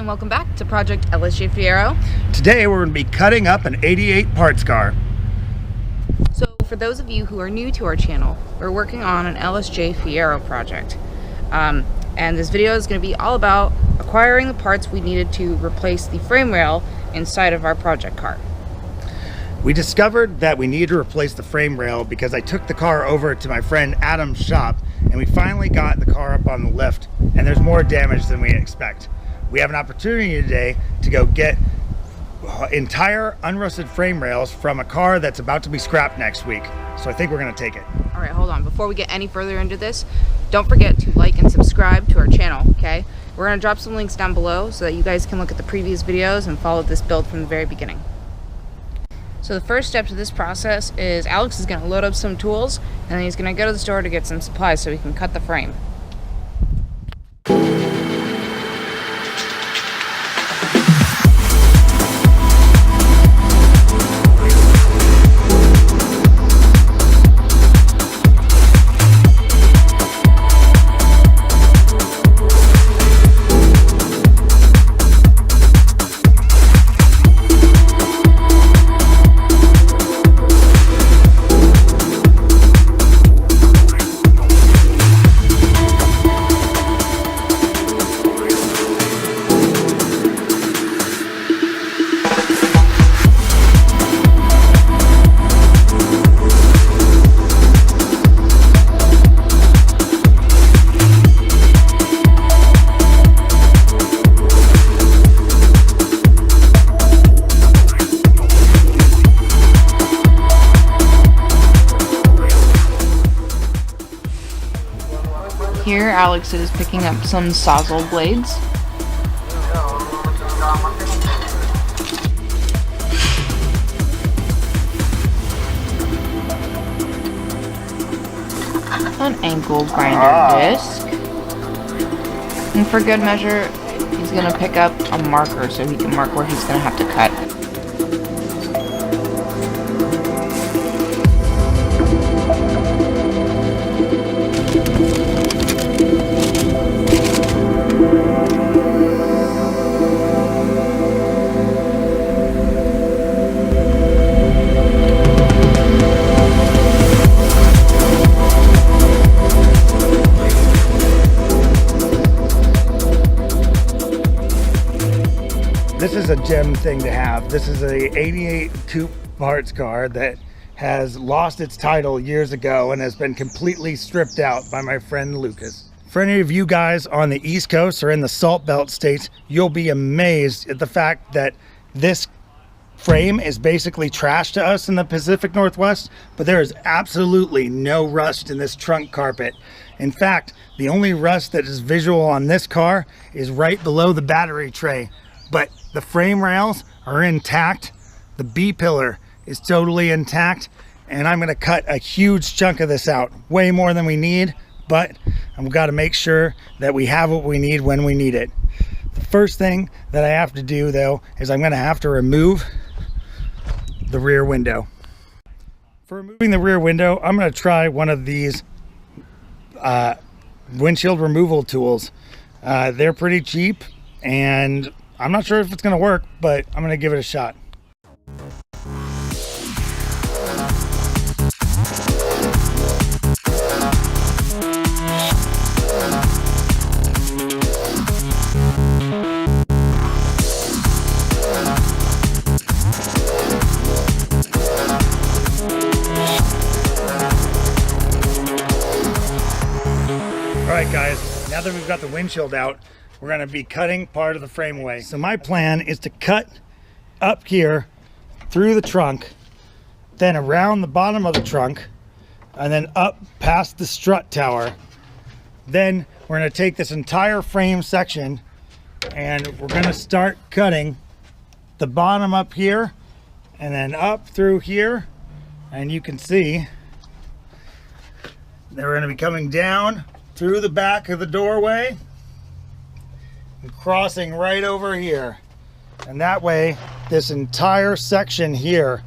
and welcome back to Project LSJ FIERO. Today we're going to be cutting up an 88 parts car. So for those of you who are new to our channel, we're working on an LSJ FIERO project. And this video is going to be all about acquiring the parts we needed to replace the frame rail inside of our project car. We discovered that we needed to replace the frame rail because I took the car over to my friend Adam's shop and we finally got the car up on the lift, and there's more damage than we expect. We have an opportunity today to go get entire unrusted frame rails from a car that's about to be scrapped next week. So I think we're going to take it. All right, hold on. Before we get any further into this, don't forget to like and subscribe to our channel, okay? We're going to drop some links down below so that you guys can look at the previous videos and follow this build from the very beginning. So the first step to this process is Alex is going to load up some tools, and then he's going to go to the store to get some supplies so he can cut the frame. Here, Alex is picking up some SAWZALL blades. An ankle grinder disc. And for good measure, he's going to pick up a marker so he can mark where he's going to have to cut. This is a gem thing to have. This is a 88 coupe parts car that has lost its title years ago and has been completely stripped out by my friend Lucas. For any of you guys on the East Coast or in the Salt Belt states, you'll be amazed at the fact that this frame is basically trash to us in the Pacific Northwest, but there is absolutely no rust in this trunk carpet. In fact, the only rust that is visual on this car is right below the battery tray. But the frame rails are intact, the B-pillar is totally intact, and I'm going to cut a huge chunk of this out, way more than we need, but I've got to make sure that we have what we need when we need it. The first thing that I have to do, though, is I'm going to have to remove the rear window. For removing the rear window, I'm going to try one of these windshield removal tools. They're pretty cheap, and I'm not sure if it's going to work, but I'm going to give it a shot. All right, guys, now that we've got the windshield out, we're going to be cutting part of the frame away. So my plan is to cut up here through the trunk, then around the bottom of the trunk, and then up past the strut tower. Then we're going to take this entire frame section and we're going to start cutting the bottom up here and then up through here. And you can see that we're going to be coming down through the back of the doorway and crossing right over here. And that way, this entire section here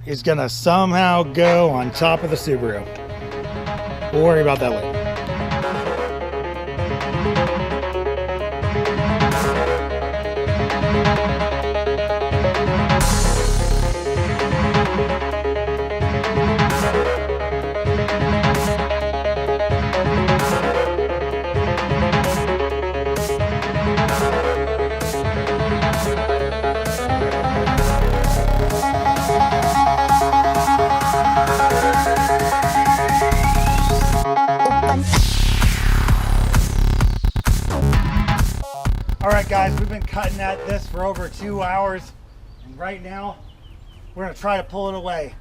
is gonna somehow go on top of the Subaru. We'll worry about that later. Alright guys, we've been cutting at this for over 2 hours, and right now we're going to try to pull it away.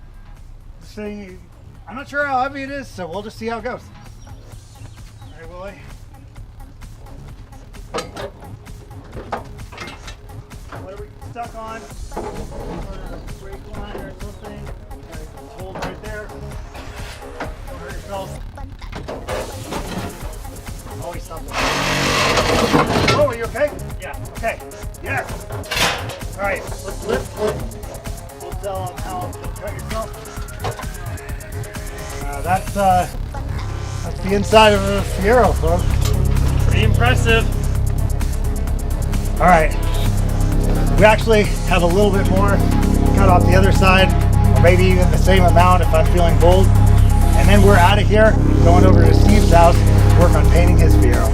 This thing, I'm not sure how heavy it is, so we'll just see how it goes. Alright, Willie. What are we stuck on? Brake line or something? Hold right there. Don't hurt yourself. Always something. Oh, are you okay? Yeah. Okay. Yes. All right. Let's lift. We'll tell them how to cut yourself. That's the inside of a Fiero, folks. Pretty impressive. All right. We actually have a little bit more cut off the other side, or maybe even the same amount if I'm feeling bold. And then we're out of here, going over to Steve's house to work on painting his Fiero.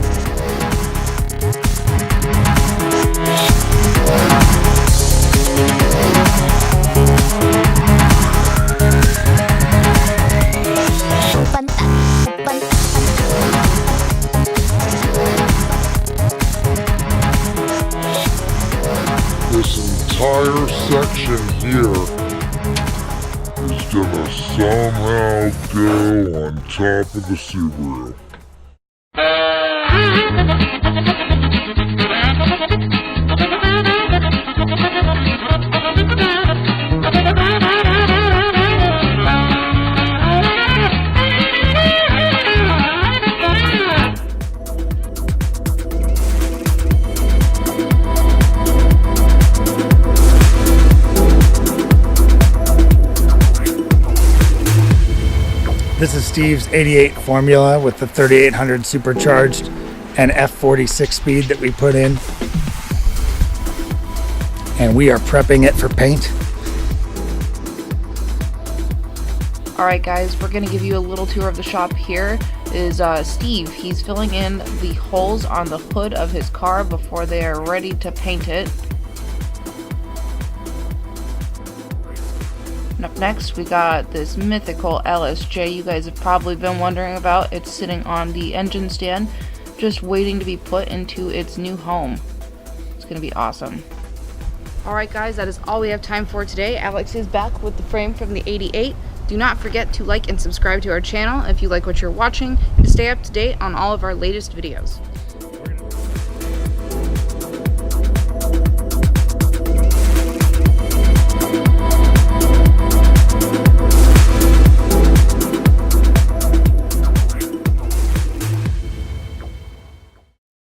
This entire section here is gonna somehow go on top of the Subaru. This is Steve's 88 formula with the 3800 supercharged and F46 speed that we put in. And we are prepping it for paint. Alright guys, we're going to give you a little tour of the shop. Here is Steve. He's filling in the holes on the hood of his car before they are ready to paint it. And up next we got this mythical LSJ you guys have probably been wondering about. It's sitting on the engine stand just waiting to be put into its new home. It's going to be awesome. Alright guys, that is all we have time for today. Alex is back with the frame from the 88. Do not forget to like and subscribe to our channel if you like what you're watching, and to stay up to date on all of our latest videos.